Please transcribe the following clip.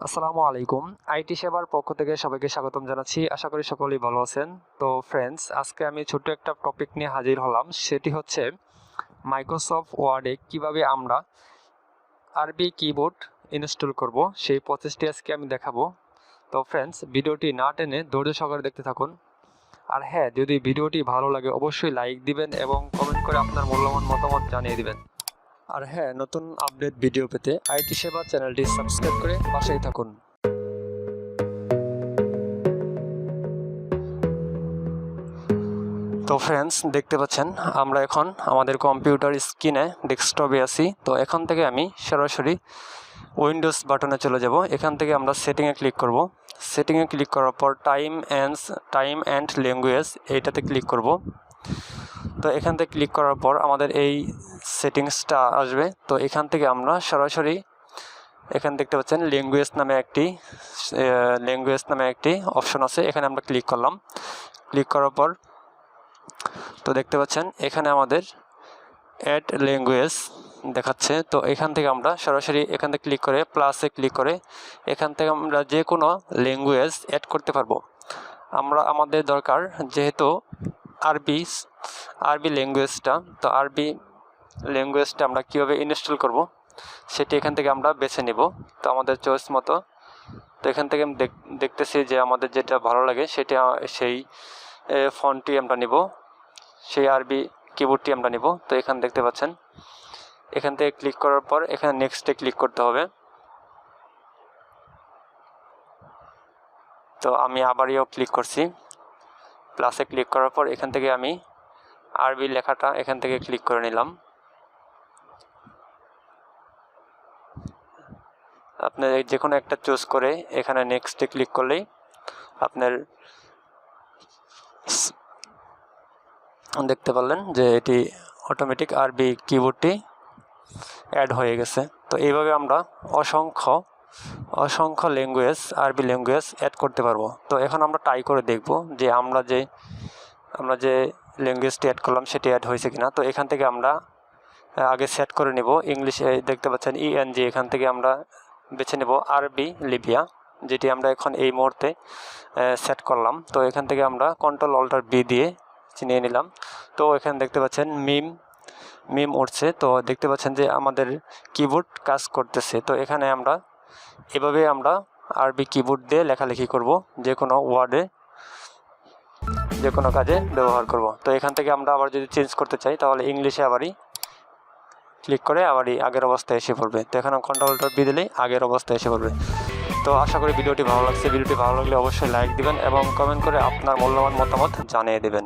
আসসালামু আলাইকুম। আইটি সেবার পক্ষ থেকে সবাইকে স্বাগতম জানাচ্ছি। আশা করি সকলেই ভালো আছেন। তো ফ্রেন্ডস, আজকে আমি ছোট্ট একটা টপিক নিয়ে হাজির হলাম। সেটি হচ্ছে মাইক্রোসফট ওয়ার্ডে কিভাবে আমরা আরবি কিবোর্ড ইনস্টল করব, সেই প্রসেসটি আজকে আমি দেখাবো। তো ফ্রেন্ডস, ভিডিওটি না টেনে ধৈর্য সহকারে দেখতে থাকুন। আর হ্যাঁ, যদি ভিডিওটি ভালো লাগে অবশ্যই লাইক দিবেন এবং কমেন্ট করে আপনার মূল্যবান মতামত জানিয়ে দিবেন। আর হ্যাঁ, নতুন আপডেট ভিডিও পেতে আইটি সেবা চ্যানেলটি সাবস্ক্রাইব করে পাশেই থাকুন। তো ফ্রেন্ডস, দেখতে পাচ্ছেন আমরা এখন আমাদের কম্পিউটার স্ক্রিনে ডেস্কটপে আছি। তো এখান থেকে আমি সরাসরি উইন্ডোজ বাটনে চলে যাব। এখান থেকে আমরা সেটিংয়ে ক্লিক করব। সেটিংয়ে ক্লিক করার পর টাইম অ্যান্ড ল্যাঙ্গুয়েজ এইটাতে ক্লিক করব। তো এখান থেকে ক্লিক করার পর আমাদের এই সেটিংসটা আসবে। তো এখান থেকে আমরা সরাসরি এখানে দেখতে পাচ্ছেন ল্যাঙ্গুয়েজ নামে একটি অপশন আছে, এখানে আমরা ক্লিক করলাম। ক্লিক করার পর তো দেখতে পাচ্ছেন এখানে আমাদের অ্যাড ল্যাঙ্গুয়েজ দেখাচ্ছে। তো এখান থেকে আমরা সরাসরি এখান থেকে ক্লিক করে প্লাসে ক্লিক করে এখান থেকে আমরা যে কোনো ল্যাঙ্গুয়েজ অ্যাড করতে পারবো। আমাদের দরকার যেহেতু আরবি ল্যাঙ্গুয়েজটা, তো আরবি ল্যাঙ্গুয়েজটা আমরা কীভাবে ইনস্টল করব সেটি এখান থেকে আমরা বেছে নেব। তো আমাদের চয়েস মতো, তো এখান থেকে আমি দেখতেছি যে আমাদের যেটা ভালো লাগে সেই ফন্টটি আমরা নিব, সেই আরবি কিবোর্ডটি আমরা নিব। তো এখানে দেখতে পাচ্ছেন এখান থেকে ক্লিক করার পর এখানে নেক্সটে ক্লিক করতে হবে। তো আমি আবারও ক্লিক করছি, প্লাসে ক্লিক করার পর এখান থেকে আমি আরবি লেখাটা এখান থেকে ক্লিক করে নিলাম। আপনি যে কোনো একটা চুজ করে এখানে নেক্সটে ক্লিক করলেই আপনার দেখতে পারলেন যে এটি অটোমেটিক আরবি কিবোর্ডটি অ্যাড হয়ে গেছে। তো এইভাবে আমরা অসংখ্য আরবি ল্যাঙ্গুয়েজ অ্যাড করতে পারবো। তো এখন আমরা ট্রাই করে দেখব যে আমরা যে ল্যাঙ্গুয়েজটি অ্যাড করলাম সেটি অ্যাড হয়েছে কিনা। তো এখান থেকে আমরা আগে সেট করে নেব ইংলিশে, দেখতে পাচ্ছেন ইএনজি, এখান থেকে আমরা বেছে নেব আরবি লিবিয়া, যেটি আমরা এখন এই মুহূর্তে সেট করলাম। তো এখান থেকে আমরা কন্ট্রোল অল্টার বি দিয়ে চিনিয়ে নিলাম। তো এখানে দেখতে পাচ্ছেন মিম উঠছে। তো দেখতে পাচ্ছেন যে আমাদের কিবোর্ড কাজ করতেছে। তো এখানে এভাবে আমরা আরবি কিবোর্ড দিয়ে লেখালেখি করব, যে কোনো ওয়ার্ডে যে কোনো কাজে ব্যবহার করব। তো এখান থেকে আমরা আবার যদি চেঞ্জ করতে চাই তাহলে ইংলিশে আবারই ক্লিক করে আবারই আগের অবস্থায় এসে পড়বে। তো এখানে কন্ট্রোল অল্টার বি দিলেই আগের অবস্থায় এসে পড়বে। তো আশা করি ভিডিওটি ভালো লাগছে। ভিডিওটি ভালো লাগলে অবশ্যই লাইক দিবেন এবং কমেন্ট করে আপনার মূল্যবান মতামত জানিয়ে দেবেন।